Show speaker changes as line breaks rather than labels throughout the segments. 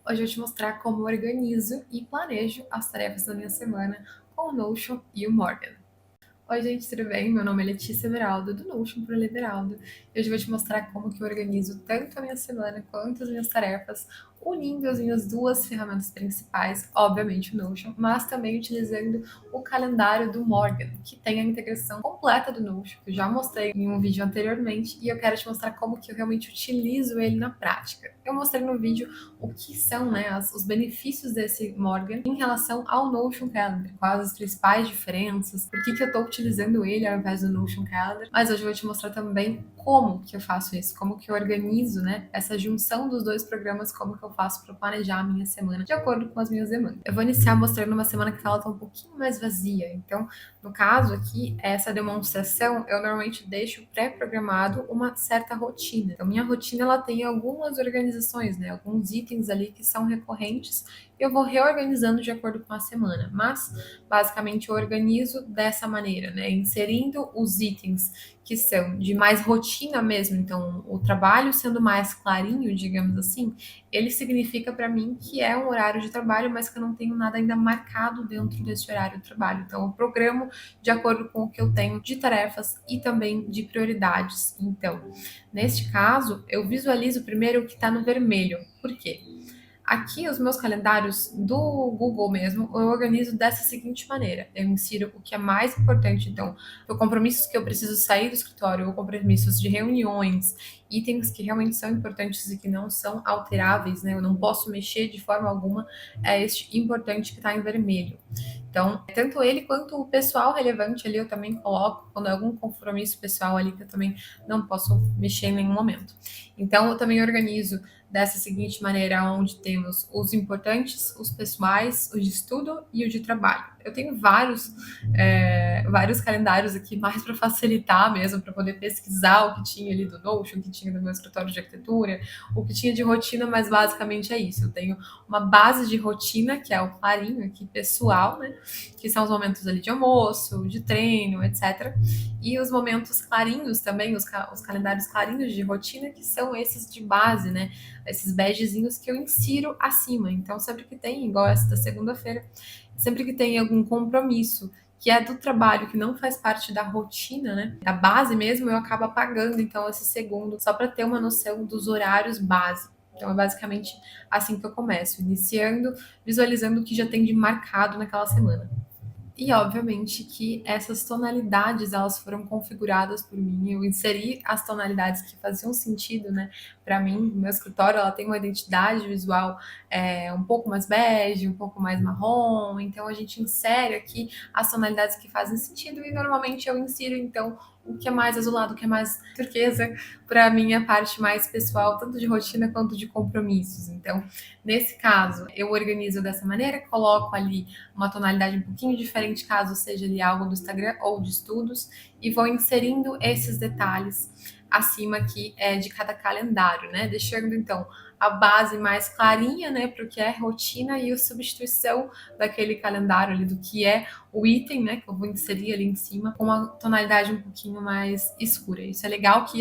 Hoje eu vou te mostrar como eu organizo e planejo as tarefas da minha semana com o Notion e o Morgan. Oi, gente, tudo bem? Meu nome é Letícia Beraldo, do Notion para Liberaldo. E hoje eu vou te mostrar como que eu organizo tanto a minha semana quanto as minhas tarefas, unindo as minhas duas ferramentas principais, obviamente o Notion, mas também utilizando o calendário do Morgan, que tem a integração completa do Notion, que eu já mostrei em um vídeo anteriormente, e eu quero te mostrar como que eu realmente utilizo ele na prática. Eu mostrei no vídeo o que são, né, os benefícios desse Morgan em relação ao Notion Calendar, quais as principais diferenças, por que eu estou utilizando ele ao invés do Notion Calendar, mas hoje eu vou te mostrar também como que eu faço isso, como que eu organizo, né, essa junção dos dois programas, como que eu faço para planejar a minha semana de acordo com as minhas demandas. Eu vou iniciar mostrando uma semana que ela tá um pouquinho mais vazia, então, no caso aqui, essa demonstração, eu normalmente deixo pré-programado uma certa rotina. Então, minha rotina, ela tem algumas organizações, né, alguns itens ali que são recorrentes, e eu vou reorganizando de acordo com a semana, mas basicamente eu organizo dessa maneira, né? Inserindo os itens que são de mais rotina mesmo, então o trabalho sendo mais clarinho, digamos assim, ele significa para mim que é um horário de trabalho, mas que eu não tenho nada ainda marcado dentro desse horário de trabalho. Então eu programo de acordo com o que eu tenho de tarefas e também de prioridades. Então, neste caso, eu visualizo primeiro o que está no vermelho. Por quê? Aqui, os meus calendários do Google mesmo, eu organizo dessa seguinte maneira: eu insiro o que é mais importante, então, compromissos que eu preciso sair do escritório, ou compromissos de reuniões, itens que realmente são importantes e que não são alteráveis, né? Eu não posso mexer de forma alguma, é este importante que está em vermelho. Então, tanto ele quanto o pessoal relevante ali eu também coloco, quando é algum compromisso pessoal ali que eu também não posso mexer em nenhum momento. Então, eu também organizo dessa seguinte maneira, onde temos os importantes, os pessoais, o de estudo e o de trabalho. Eu tenho vários calendários aqui, mais para facilitar mesmo, para poder pesquisar o que tinha ali do Notion, o que tinha do meu escritório de arquitetura, o que tinha de rotina, mas basicamente é isso. Eu tenho uma base de rotina, que é o clarinho aqui, pessoal, né? Que são os momentos ali de almoço, de treino, etc. E os momentos clarinhos também, os calendários clarinhos de rotina, que são esses de base, né? Esses begezinhos que eu insiro acima. Então, sempre que tem, igual essa da segunda-feira, sempre que tem algum compromisso que é do trabalho, que não faz parte da rotina, né? Da base mesmo, eu acabo apagando, então, esse segundo, só para ter uma noção dos horários base. Então, é basicamente assim que eu começo, iniciando, visualizando o que já tem de marcado naquela semana. E obviamente que essas tonalidades elas foram configuradas por mim. Eu inseri as tonalidades que faziam sentido, né? Para mim, no meu escritório ela tem uma identidade visual um pouco mais bege, um pouco mais marrom. Então a gente insere aqui as tonalidades que fazem sentido e normalmente eu insiro então o que é mais azulado, o que é mais turquesa, para a minha parte mais pessoal, tanto de rotina quanto de compromissos. Então, nesse caso, eu organizo dessa maneira, coloco ali uma tonalidade um pouquinho diferente, caso seja ali algo do Instagram ou de estudos, e vou inserindo esses detalhes acima aqui de cada calendário, né? Deixando então a base mais clarinha, né, para o que é rotina e a substituição daquele calendário ali do que é o item, né, que eu vou inserir ali em cima, com uma tonalidade um pouquinho mais escura. Isso é legal que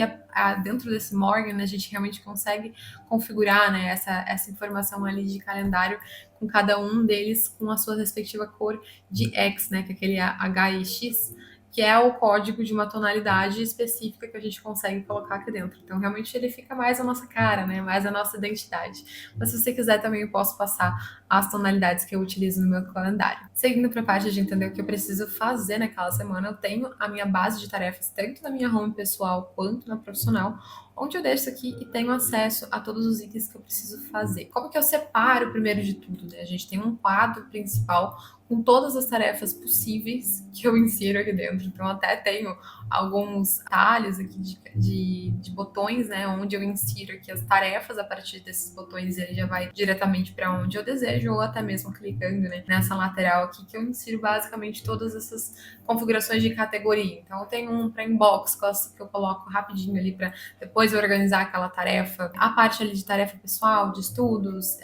dentro desse Morgan a gente realmente consegue configurar, né, essa informação ali de calendário com cada um deles com a sua respectiva cor de X, né, que é aquele H e X, que é o código de uma tonalidade específica que a gente consegue colocar aqui dentro. Então, realmente, ele fica mais a nossa cara, né? Mais a nossa identidade. Mas se você quiser, também eu posso passar as tonalidades que eu utilizo no meu calendário. Seguindo para a parte de entender o que eu preciso fazer naquela semana, eu tenho a minha base de tarefas, tanto na minha home pessoal quanto na profissional, onde eu deixo isso aqui e tenho acesso a todos os itens que eu preciso fazer. Como que eu separo primeiro de tudo, né? A gente tem um quadro principal com todas as tarefas possíveis que eu insiro aqui dentro. Então, até tenho alguns atalhos aqui de botões, né? Onde eu insiro aqui as tarefas a partir desses botões e ele já vai diretamente para onde eu desejo, ou até mesmo clicando, né, nessa lateral aqui, que eu insiro basicamente todas essas configurações de categoria. Então, eu tenho um para inbox que eu coloco rapidinho ali para depois eu organizar aquela tarefa. A parte ali de tarefa pessoal, de estudos,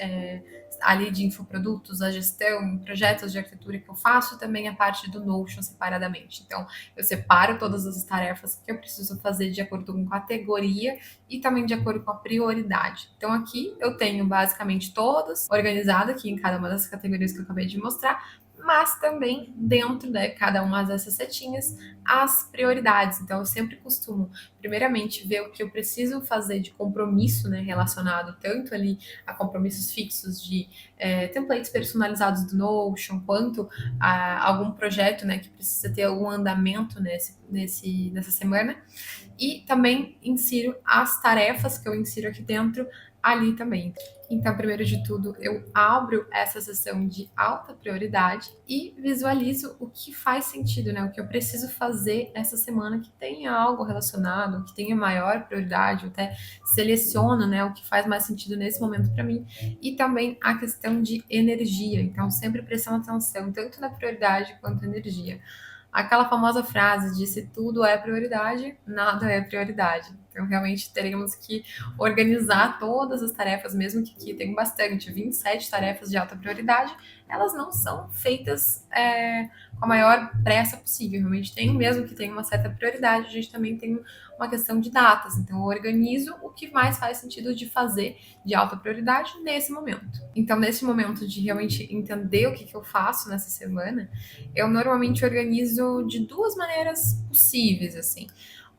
ali de infoprodutos, a gestão, projetos de arquitetura que eu faço, também a parte do Notion separadamente. Então, eu separo todas as tarefas que eu preciso fazer de acordo com categoria e também de acordo com a prioridade. Então aqui eu tenho basicamente todas organizadas aqui em cada uma das categorias que eu acabei de mostrar, mas também dentro de cada uma dessas setinhas as prioridades. Então eu sempre costumo primeiramente ver o que eu preciso fazer de compromisso, né, relacionado tanto ali a compromissos fixos de templates personalizados do Notion, quanto a algum projeto, né, que precisa ter algum andamento nessa semana. E também insiro as tarefas que eu insiro aqui dentro ali também. Então, primeiro de tudo, eu abro essa sessão de alta prioridade e visualizo o que faz sentido, né? O que eu preciso fazer essa semana que tenha algo relacionado, que tenha maior prioridade, eu até seleciono, né, o que faz mais sentido nesse momento para mim. E também a questão de energia. Então, sempre prestando atenção tanto na prioridade quanto na energia. Aquela famosa frase de se tudo é prioridade, nada é prioridade. Então, realmente teremos que organizar todas as tarefas, mesmo que aqui tem bastante, 27 tarefas de alta prioridade, elas não são feitas com a maior pressa possível. Realmente tem, mesmo que tenha uma certa prioridade, a gente também tem uma questão de datas. Então, eu organizo o que mais faz sentido de fazer de alta prioridade nesse momento. Então, nesse momento de realmente entender o que eu faço nessa semana, eu normalmente organizo de duas maneiras possíveis, assim.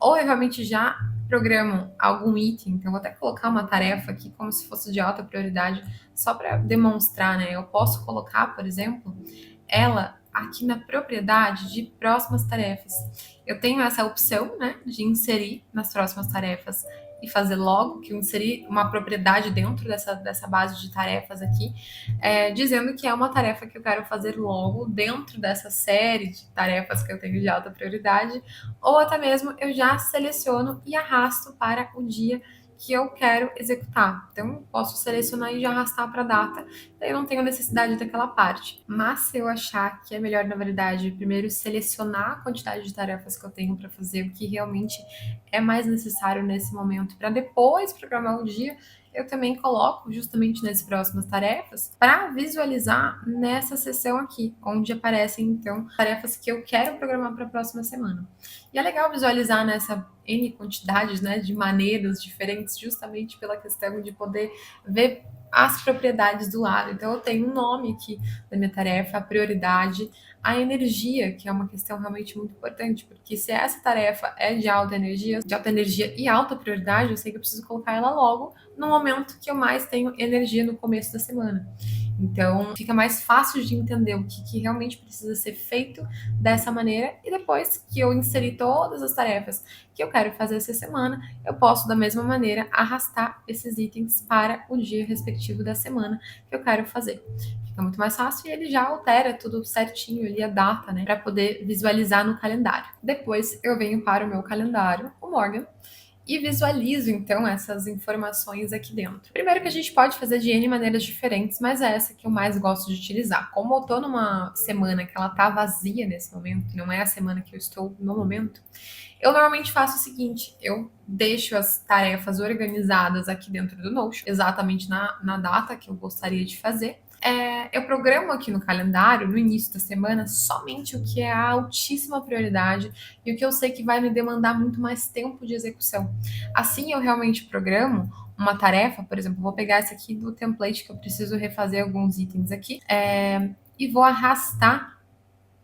Ou eu realmente já programo algum item, então vou até colocar uma tarefa aqui como se fosse de alta prioridade, só para demonstrar, né? Eu posso colocar, por exemplo, ela aqui na propriedade de próximas tarefas. Eu tenho essa opção, né, de inserir nas próximas tarefas e fazer logo, que eu inseri uma propriedade dentro dessa base de tarefas aqui, dizendo que é uma tarefa que eu quero fazer logo dentro dessa série de tarefas que eu tenho de alta prioridade, ou até mesmo eu já seleciono e arrasto para o dia que eu quero executar. Então, posso selecionar e já arrastar para a data, daí eu não tenho necessidade daquela parte. Mas se eu achar que é melhor, na verdade, primeiro selecionar a quantidade de tarefas que eu tenho para fazer, o que realmente é mais necessário nesse momento, para depois programar o dia, eu também coloco justamente nas próximas tarefas para visualizar nessa seção aqui, onde aparecem então tarefas que eu quero programar para a próxima semana. E é legal visualizar nessa N quantidades, né, de maneiras diferentes, justamente pela questão de poder ver as propriedades do lado. Então, eu tenho um nome aqui da minha tarefa, a prioridade, a energia, que é uma questão realmente muito importante, porque se essa tarefa é de alta energia e alta prioridade, eu sei que eu preciso colocar ela logo no momento que eu mais tenho energia no começo da semana. Então, fica mais fácil de entender o que realmente precisa ser feito dessa maneira. E depois que eu inserir todas as tarefas que eu quero fazer essa semana, eu posso, da mesma maneira, arrastar esses itens para o dia respectivo da semana que eu quero fazer. Fica muito mais fácil e ele já altera tudo certinho ali, a data, né, para poder visualizar no calendário. Depois eu venho para o meu calendário, o Morgan, e visualizo então essas informações aqui dentro. Primeiro que a gente pode fazer de N maneiras diferentes, mas é essa que eu mais gosto de utilizar. Como eu tô numa semana que ela tá vazia nesse momento, não é a semana que eu estou no momento, eu normalmente faço o seguinte: eu deixo as tarefas organizadas aqui dentro do Notion, exatamente na data que eu gostaria de fazer. Eu programo aqui no calendário, no início da semana, somente o que é a altíssima prioridade e o que eu sei que vai me demandar muito mais tempo de execução. Assim, eu realmente programo uma tarefa, por exemplo, vou pegar essa aqui do template que eu preciso refazer alguns itens aqui, e vou arrastar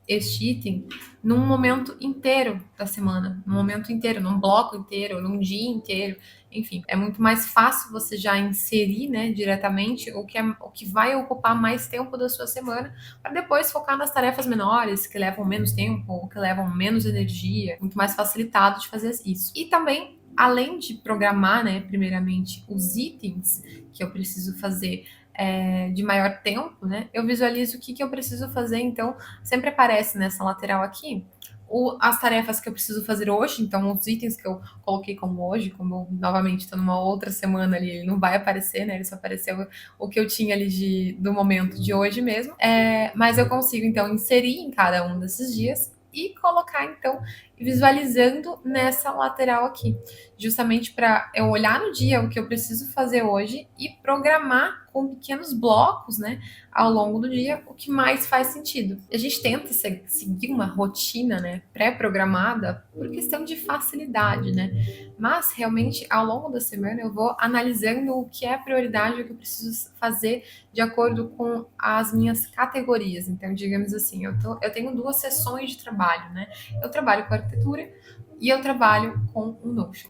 este item num momento inteiro da semana, num momento inteiro, num bloco inteiro, num dia inteiro, enfim, é muito mais fácil você já inserir, né, diretamente o que vai ocupar mais tempo da sua semana, para depois focar nas tarefas menores, que levam menos tempo, ou que levam menos energia, muito mais facilitado de fazer isso. E também, além de programar, né, primeiramente, os itens que eu preciso fazer de maior tempo, né, eu visualizo o que eu preciso fazer. Então, sempre aparece nessa lateral aqui as tarefas que eu preciso fazer hoje, então os itens que eu coloquei como hoje, como eu novamente estou numa outra semana ali, ele não vai aparecer, né? Ele só apareceu o que eu tinha ali do momento de hoje mesmo. Mas eu consigo então inserir em cada um desses dias e colocar então e visualizando nessa lateral aqui, justamente para eu olhar no dia o que eu preciso fazer hoje e programar com pequenos blocos, né, ao longo do dia, o que mais faz sentido. A gente tenta seguir uma rotina, né, pré-programada por questão de facilidade, né? Mas realmente ao longo da semana eu vou analisando o que é prioridade, o que eu preciso fazer de acordo com as minhas categorias. Então, digamos assim, eu tenho duas sessões de trabalho, né? Eu trabalho com arquitetura e eu trabalho com o Notion.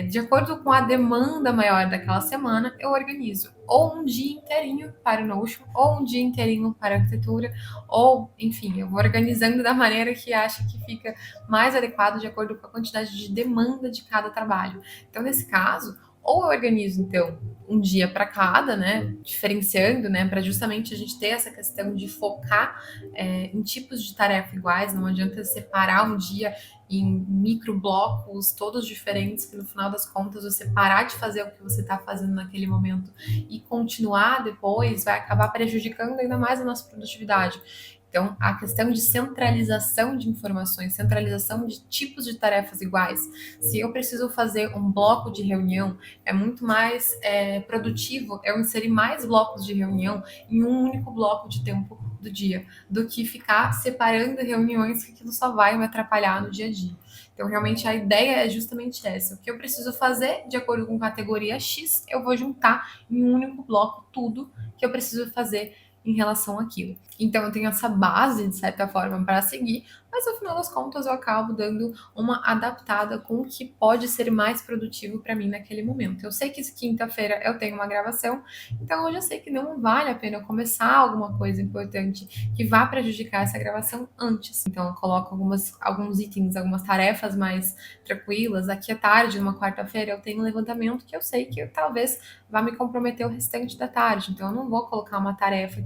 De acordo com a demanda maior daquela semana, eu organizo ou um dia inteirinho para o Notion, ou um dia inteirinho para a arquitetura, ou, enfim, eu vou organizando da maneira que acha que fica mais adequado de acordo com a quantidade de demanda de cada trabalho. Então, nesse caso, ou eu organizo, então, um dia para cada, né, diferenciando, né, para justamente a gente ter essa questão de focar em tipos de tarefa iguais, não adianta separar um dia em micro blocos todos diferentes, que no final das contas você parar de fazer o que você está fazendo naquele momento e continuar depois vai acabar prejudicando ainda mais a nossa produtividade. Então, a questão de centralização de informações, centralização de tipos de tarefas iguais. Se eu preciso fazer um bloco de reunião, é muito mais produtivo eu inserir mais blocos de reunião em um único bloco de tempo do dia, do que ficar separando reuniões, que aquilo só vai me atrapalhar no dia a dia. Então, realmente, a ideia é justamente essa. O que eu preciso fazer, de acordo com categoria X, eu vou juntar em um único bloco tudo que eu preciso fazer em relação àquilo. Então, eu tenho essa base, de certa forma, para seguir, mas no final das contas eu acabo dando uma adaptada com o que pode ser mais produtivo para mim naquele momento. Eu sei que quinta-feira eu tenho uma gravação, então eu já sei que não vale a pena eu começar alguma coisa importante que vá prejudicar essa gravação antes. Então eu coloco alguns itens, algumas tarefas mais tranquilas. Aqui à tarde, numa quarta-feira, eu tenho um levantamento que eu sei que talvez vá me comprometer o restante da tarde. Então eu não vou colocar uma tarefa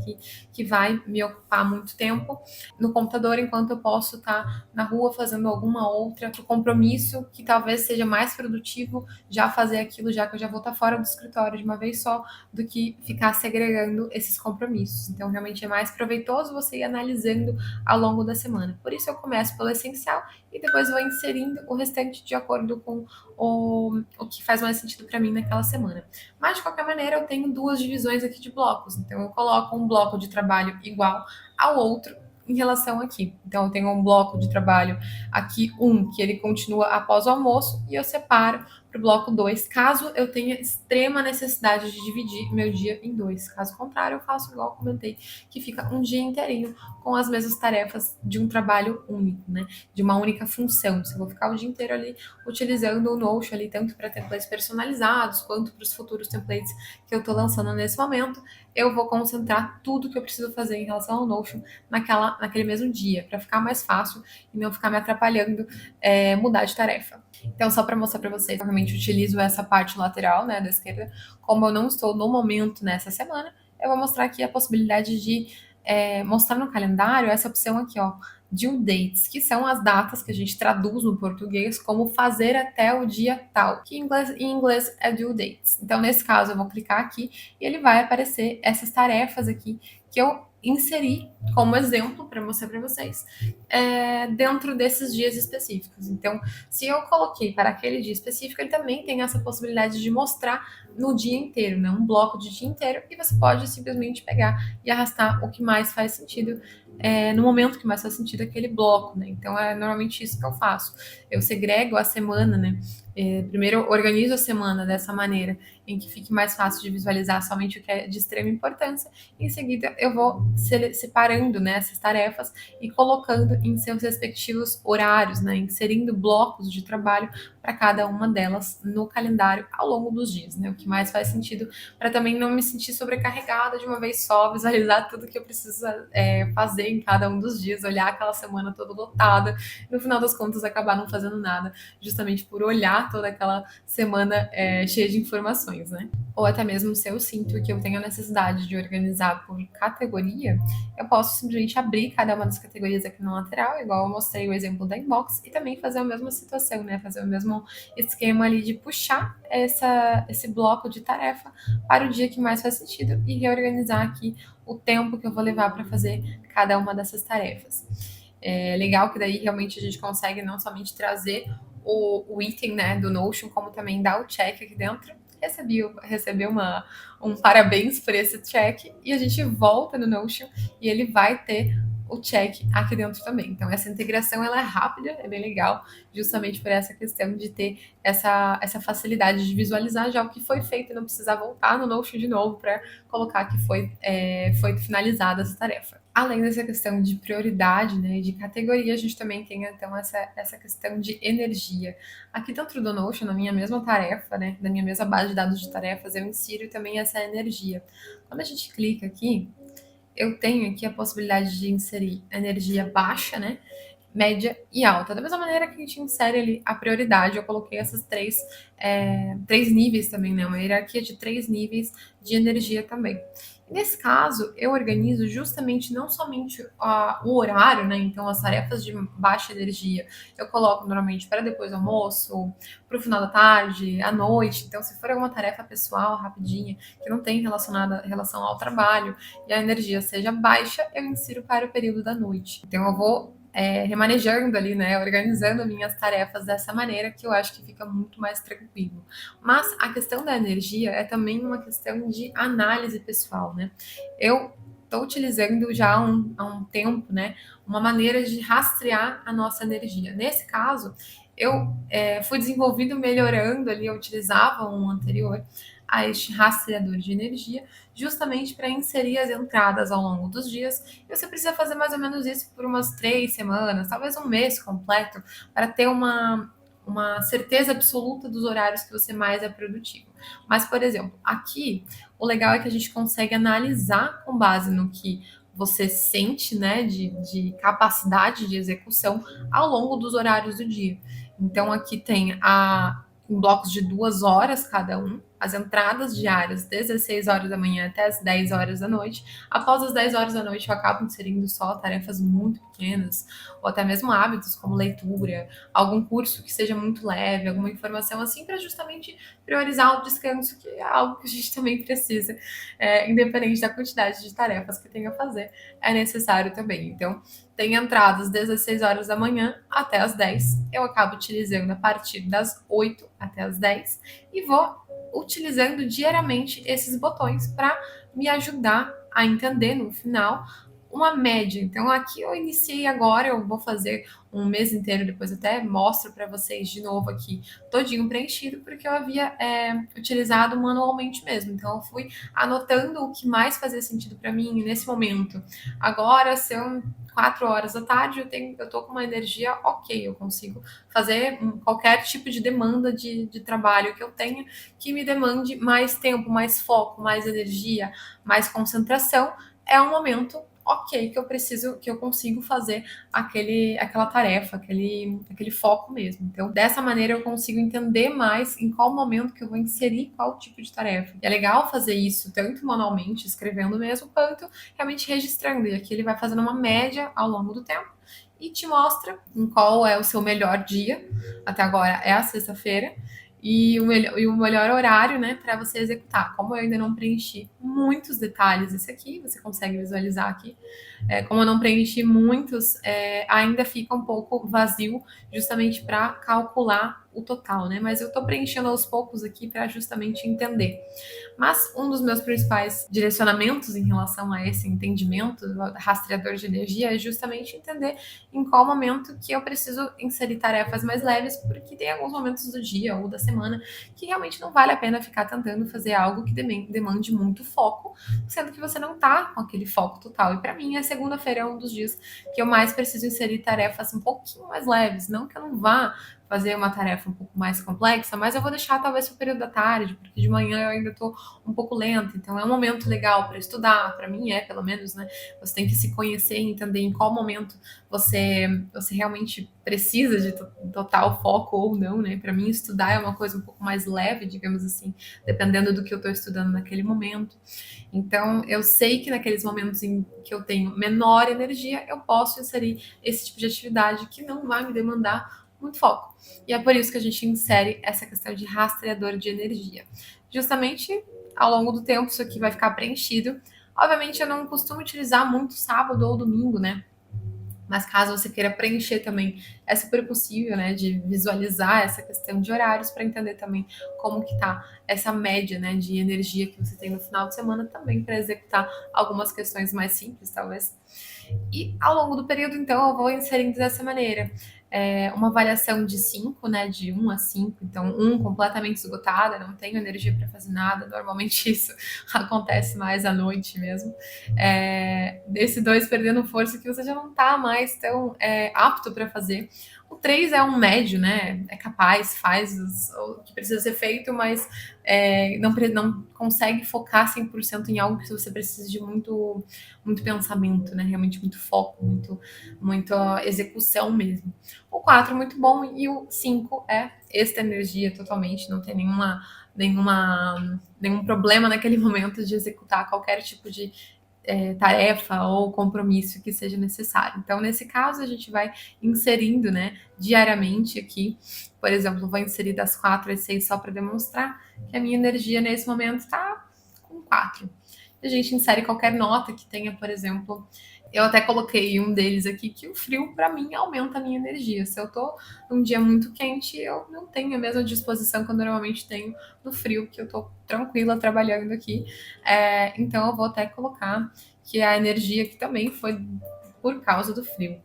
que vai me ocupar muito tempo no computador, enquanto eu posso estar na rua fazendo alguma outra compromisso que talvez seja mais produtivo já fazer aquilo, já que eu já vou estar fora do escritório de uma vez só, do que ficar segregando esses compromissos. Então, realmente é mais proveitoso você ir analisando ao longo da semana. Por isso, eu começo pelo essencial e depois vou inserindo o restante de acordo com o que faz mais sentido para mim naquela semana. Mas, de qualquer maneira, eu tenho duas divisões aqui de blocos. Então, eu coloco um bloco de trabalho igual ao outro em relação aqui. Então, eu tenho um bloco de trabalho aqui, que ele continua após o almoço, e eu separo para o bloco 2, caso eu tenha extrema necessidade de dividir meu dia em dois. Caso contrário, eu faço igual eu comentei, que fica um dia inteirinho com as mesmas tarefas de um trabalho único, né? De uma única função. Se eu vou ficar o dia inteiro ali utilizando o Notion ali, tanto para templates personalizados, quanto para os futuros templates que eu estou lançando nesse momento, eu vou concentrar tudo que eu preciso fazer em relação ao Notion naquele mesmo dia, para ficar mais fácil e não ficar me atrapalhando mudar de tarefa. Então, só para mostrar para vocês, eu realmente utilizo essa parte lateral, né, da esquerda. Como eu não estou no momento nessa semana, eu vou mostrar aqui a possibilidade de mostrar no calendário essa opção aqui, ó, due dates, que são as datas que a gente traduz no português como fazer até o dia tal, que em inglês é due dates. Então, nesse caso, eu vou clicar aqui e ele vai aparecer essas tarefas aqui que eu inseri como exemplo para mostrar para vocês dentro desses dias específicos. Então, se eu coloquei para aquele dia específico, ele também tem essa possibilidade de mostrar no dia inteiro, né? Um bloco de dia inteiro, e você pode simplesmente pegar e arrastar o que mais faz sentido no momento que mais faz sentido aquele bloco, né? Então é normalmente isso que eu faço. Eu segrego a semana, né? Primeiro eu organizo a semana dessa maneira, em que fique mais fácil de visualizar somente o que é de extrema importância. Em seguida, eu vou separando, né, essas tarefas e colocando em seus respectivos horários, né, inserindo blocos de trabalho para cada uma delas no calendário ao longo dos dias, né, o que mais faz sentido para também não me sentir sobrecarregada de uma vez só, visualizar tudo que eu preciso fazer em cada um dos dias, olhar aquela semana toda lotada, e no final das contas acabar não fazendo nada, justamente por olhar toda aquela semana cheia de informações, né? Ou até mesmo se eu sinto que eu tenho a necessidade de organizar por categoria, eu posso simplesmente abrir cada uma das categorias aqui na lateral, igual eu mostrei o exemplo da inbox, e também fazer a mesma situação, né? Fazer o mesmo esquema ali de puxar esse bloco de tarefa para o dia que mais faz sentido e reorganizar aqui o tempo que eu vou levar para fazer cada uma dessas tarefas. É legal que daí realmente a gente consegue não somente trazer o item, né, do Notion, como também dar o check aqui dentro. Recebi um parabéns por esse check e a gente volta no Notion e ele vai ter o check aqui dentro também. Então essa integração ela é rápida, é bem legal, justamente por essa questão de ter essa facilidade de visualizar já o que foi feito e não precisar voltar no Notion de novo para colocar que foi finalizada essa tarefa. Além dessa questão de prioridade, né, de categoria, a gente também tem então essa questão de energia. Aqui dentro do Notion, na minha mesma tarefa, né, na minha mesma base de dados de tarefas, eu insiro também essa energia. Quando a gente clica aqui, eu tenho aqui a possibilidade de inserir energia baixa, né, média e alta. Da mesma maneira que a gente insere ali a prioridade, eu coloquei essas três níveis também, né? Uma hierarquia de 3 níveis de energia também. Nesse caso, eu organizo justamente não somente o horário, né? Então, as tarefas de baixa energia eu coloco normalmente para depois do almoço, para o final da tarde, à noite. Então, se for alguma tarefa pessoal, rapidinha, que não tem relação ao trabalho e a energia seja baixa, eu insiro para o período da noite. Então, eu vou remanejando ali, né, organizando minhas tarefas dessa maneira que eu acho que fica muito mais tranquilo. Mas a questão da energia é também uma questão de análise pessoal, né? Eu estou utilizando já há um tempo, né, uma maneira de rastrear a nossa energia. Nesse caso, eu fui desenvolvido melhorando ali, eu utilizava um anterior a este rastreador de energia, justamente para inserir as entradas ao longo dos dias. E você precisa fazer mais ou menos isso por umas 3 semanas, talvez um mês completo, para ter uma certeza absoluta dos horários que você mais é produtivo. Mas, por exemplo, aqui o legal é que a gente consegue analisar com base no que você sente, né, de capacidade de execução ao longo dos horários do dia. Então, aqui tem em blocos de 2 horas cada um, as entradas diárias, 16 horas da manhã até as 10 horas da noite. Após as 10 horas da noite, eu acabo inserindo só tarefas muito pequenas, ou até mesmo hábitos como leitura, algum curso que seja muito leve, alguma informação assim, para justamente priorizar o descanso, que é algo que a gente também precisa, independente da quantidade de tarefas que tenha a fazer, é necessário também. Então, tem entradas 16 horas da manhã até as 10. Eu acabo utilizando a partir das 8 até as 10 e vou utilizando diariamente esses botões para me ajudar a entender no final uma média. Então aqui eu iniciei agora, eu vou fazer um mês inteiro, depois até mostro para vocês de novo aqui, todinho preenchido, porque eu havia utilizado manualmente mesmo. Então eu fui anotando o que mais fazia sentido para mim nesse momento. Agora são 4 horas da tarde, eu tô com uma energia ok, eu consigo fazer qualquer tipo de demanda de trabalho que eu tenha que me demande mais tempo, mais foco, mais energia, mais concentração. É um momento ok que eu consigo fazer aquela tarefa, aquele foco mesmo. Então, dessa maneira eu consigo entender mais em qual momento que eu vou inserir qual tipo de tarefa. E é legal fazer isso tanto manualmente, escrevendo mesmo, quanto realmente registrando. E aqui ele vai fazendo uma média ao longo do tempo e te mostra em qual é o seu melhor dia. Até agora é a sexta-feira e o melhor horário, né, para você executar. Como eu ainda não preenchi muitos detalhes, esse aqui, você consegue visualizar aqui. Como eu não preenchi muitos, ainda fica um pouco vazio, justamente para calcular o total, né? Mas eu estou preenchendo aos poucos aqui para justamente entender. Mas um dos meus principais direcionamentos em relação a esse entendimento do rastreador de energia é justamente entender em qual momento que eu preciso inserir tarefas mais leves, porque tem alguns momentos do dia ou da semana que realmente não vale a pena ficar tentando fazer algo que demande muito foco, sendo que você não está com aquele foco total. E para mim, a segunda-feira é um dos dias que eu mais preciso inserir tarefas um pouquinho mais leves, não que eu não vá fazer uma tarefa um pouco mais complexa, mas eu vou deixar talvez para o período da tarde, porque de manhã eu ainda estou um pouco lenta, então é um momento legal para estudar, para mim pelo menos, né? Você tem que se conhecer e entender em qual momento você realmente precisa de total foco ou não, né? Para mim, estudar é uma coisa um pouco mais leve, digamos assim, dependendo do que eu estou estudando naquele momento. Então, eu sei que naqueles momentos em que eu tenho menor energia, eu posso inserir esse tipo de atividade que não vai me demandar muito foco. E é por isso que a gente insere essa questão de rastreador de energia. Justamente ao longo do tempo, isso aqui vai ficar preenchido. Obviamente, eu não costumo utilizar muito sábado ou domingo, né? Mas caso você queira preencher também, é super possível, né, de visualizar essa questão de horários para entender também como que tá essa média, né, de energia que você tem no final de semana também para executar algumas questões mais simples, talvez. E ao longo do período, então, eu vou inserindo dessa maneira. Uma avaliação de 5, né? De 1 a 5. Então, completamente esgotada, não tenho energia para fazer nada. Normalmente isso acontece mais à noite mesmo. Desse 2 perdendo força que você já não está mais tão apto para fazer. O 3 é um médio, né? É capaz, faz o que precisa ser feito, mas não consegue focar 100% em algo que você precisa de muito pensamento, né? Realmente muito foco, muita execução mesmo. O 4 é muito bom e o 5 é esta energia totalmente, não tem nenhum problema naquele momento de executar qualquer tipo de tarefa ou compromisso que seja necessário. Então, nesse caso, a gente vai inserindo, né, diariamente aqui. Por exemplo, vou inserir das 4 às 6 só para demonstrar que a minha energia nesse momento está com 4. A gente insere qualquer nota que tenha, por exemplo, eu até coloquei um deles aqui que o frio para mim aumenta a minha energia. Se eu tô num dia muito quente, eu não tenho a mesma disposição que eu normalmente tenho no frio, porque eu tô tranquila trabalhando aqui. Então eu vou até colocar que a energia aqui também foi por causa do frio.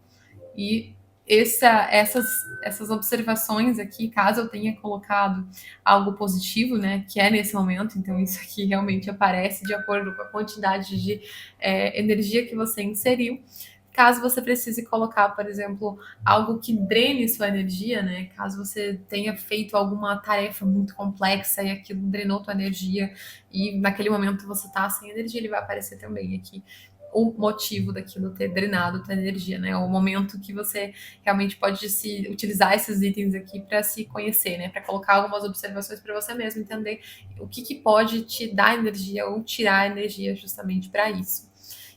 E essas observações aqui, caso eu tenha colocado algo positivo, né, que é nesse momento, então isso aqui realmente aparece de acordo com a quantidade de energia que você inseriu. Caso você precise colocar, por exemplo, algo que drene sua energia, né? Caso você tenha feito alguma tarefa muito complexa e aquilo drenou tua energia e naquele momento você tá sem energia, ele vai aparecer também aqui o motivo daquilo ter drenado tua energia, né? O momento que você realmente pode se utilizar esses itens aqui para se conhecer, né? Para colocar algumas observações para você mesmo entender o que pode te dar energia ou tirar energia justamente para isso.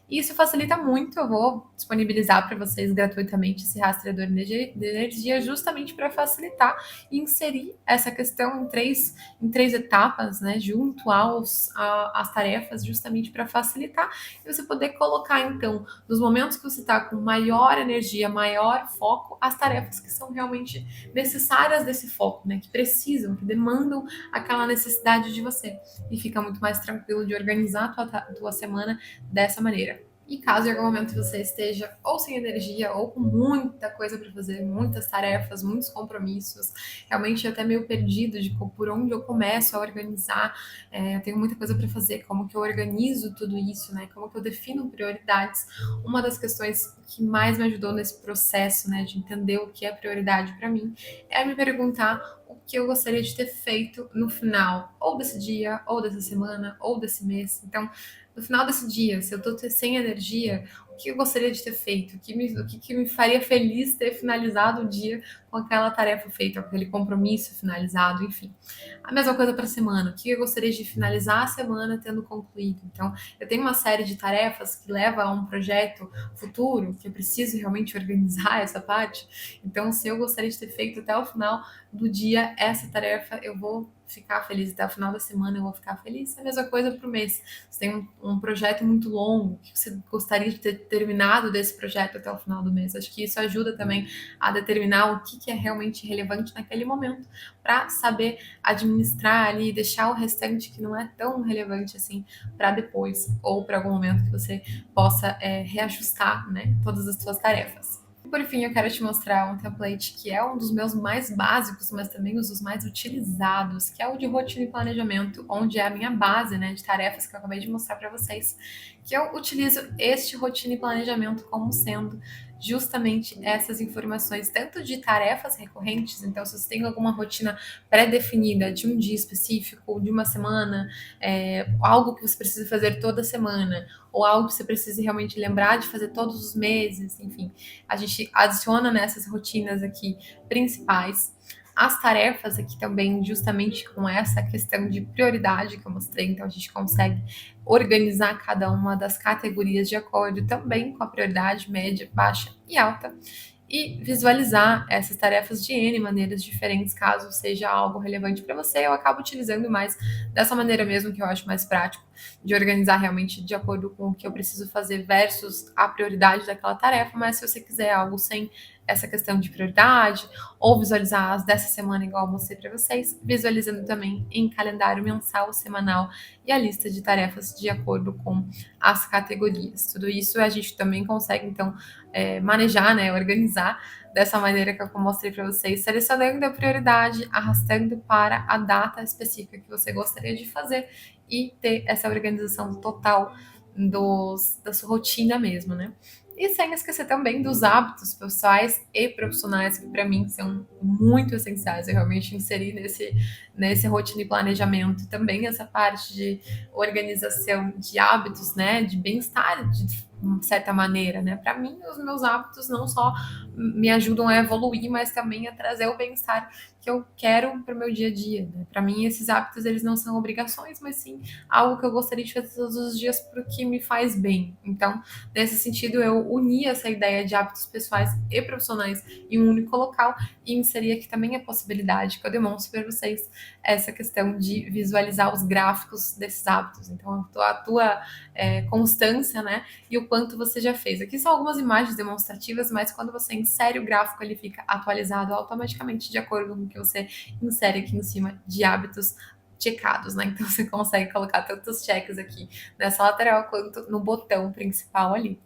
E isso facilita muito. Eu vou disponibilizar para vocês gratuitamente esse rastreador de energia, justamente para facilitar e inserir essa questão em três etapas, né, junto às tarefas, justamente para facilitar e você poder colocar, então, nos momentos que você está com maior energia, maior foco, as tarefas que são realmente necessárias desse foco, né, que precisam, que demandam aquela necessidade de você. E fica muito mais tranquilo de organizar a tua semana dessa maneira. E caso em algum momento você esteja ou sem energia ou com muita coisa para fazer, muitas tarefas, muitos compromissos, realmente até meio perdido de por onde eu começo a organizar, eu tenho muita coisa para fazer, como que eu organizo tudo isso, né? Como que eu defino prioridades. Uma das questões que mais me ajudou nesse processo, né, de entender o que é prioridade para mim, é me perguntar o que eu gostaria de ter feito no final, ou desse dia, ou dessa semana, ou desse mês. Então, no final desse dia, se eu tô sem energia, o que eu gostaria de ter feito? O que me faria feliz ter finalizado o dia com aquela tarefa feita, com aquele compromisso finalizado, enfim. A mesma coisa para a semana. O que eu gostaria de finalizar a semana tendo concluído? Então, eu tenho uma série de tarefas que leva a um projeto futuro, que eu preciso realmente organizar essa parte. Então, se eu gostaria de ter feito até o final do dia essa tarefa, eu vou ficar feliz até o final da semana, eu vou ficar feliz. É a mesma coisa para o mês. Você tem um projeto muito longo, que você gostaria de ter terminado desse projeto até o final do mês. Acho que isso ajuda também a determinar o que é realmente relevante naquele momento, para saber administrar ali, deixar o restante que não é tão relevante assim para depois, ou para algum momento que você possa reajustar, né, todas as suas tarefas. Por fim, eu quero te mostrar um template que é um dos meus mais básicos, mas também um dos mais utilizados, que é o de rotina e planejamento, onde é a minha base, né, de tarefas que eu acabei de mostrar para vocês, que eu utilizo este rotina e planejamento como sendo justamente essas informações, tanto de tarefas recorrentes, então se você tem alguma rotina pré-definida de um dia específico, de uma semana, algo que você precisa fazer toda semana, ou algo que você precisa realmente lembrar de fazer todos os meses, enfim, a gente adiciona nessas rotinas aqui principais as tarefas aqui também, justamente com essa questão de prioridade que eu mostrei, então a gente consegue organizar cada uma das categorias de acordo também com a prioridade média, baixa e alta, e visualizar essas tarefas de N maneiras diferentes, caso seja algo relevante para você. Eu acabo utilizando mais dessa maneira mesmo, que eu acho mais prático, de organizar realmente de acordo com o que eu preciso fazer versus a prioridade daquela tarefa, mas se você quiser algo sem essa questão de prioridade, ou visualizar as dessa semana, igual eu mostrei para vocês, visualizando também em calendário mensal, semanal e a lista de tarefas de acordo com as categorias. Tudo isso a gente também consegue, então, manejar, né, organizar dessa maneira que eu mostrei para vocês, selecionando a prioridade, arrastando para a data específica que você gostaria de fazer e ter essa organização total da sua rotina mesmo, né? E sem esquecer também dos hábitos pessoais e profissionais, que para mim são muito essenciais. Eu realmente inseri nesse rotina e planejamento também essa parte de organização de hábitos, né? De bem-estar, de certa maneira, né? Para mim, os meus hábitos não só me ajudam a evoluir, mas também a trazer o bem-estar que eu quero para o meu dia a dia. Né? Para mim, esses hábitos eles não são obrigações, mas sim algo que eu gostaria de fazer todos os dias porque me faz bem. Então, nesse sentido, eu uni essa ideia de hábitos pessoais e profissionais em um único local e inseri aqui também a possibilidade que eu demonstro para vocês essa questão de visualizar os gráficos desses hábitos. Então, a tua constância, né? E o quanto você já fez. Aqui são algumas imagens demonstrativas, mas quando você insere o gráfico, ele fica atualizado automaticamente de acordo com o que você insere aqui em cima de hábitos checados, né? Então você consegue colocar tantos cheques aqui nessa lateral quanto no botão principal ali.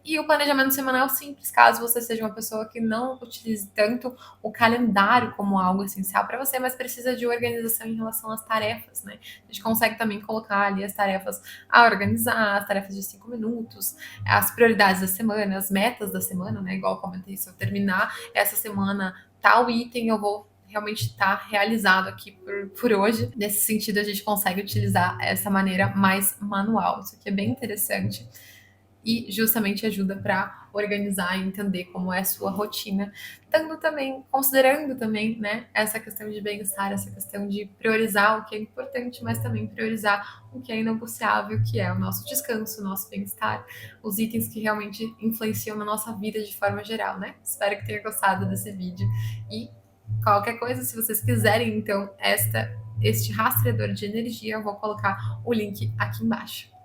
E o planejamento semanal simples, caso você seja uma pessoa que não utilize tanto o calendário como algo essencial para você, mas precisa de organização em relação às tarefas, né? A gente consegue também colocar ali as tarefas a organizar, as tarefas de 5 minutos, as prioridades da semana, as metas da semana, né? Igual eu comentei, se eu terminar essa semana tal item, eu vou realmente estar realizado aqui por hoje. Nesse sentido, a gente consegue utilizar essa maneira mais manual. Isso aqui é bem interessante e justamente ajuda para organizar e entender como é a sua rotina, considerando também, né, essa questão de bem-estar, essa questão de priorizar o que é importante, mas também priorizar o que é inegociável, que é o nosso descanso, o nosso bem-estar, os itens que realmente influenciam na nossa vida de forma geral, né? Espero que tenha gostado desse vídeo e qualquer coisa, se vocês quiserem, então, este rastreador de energia, eu vou colocar o link aqui embaixo.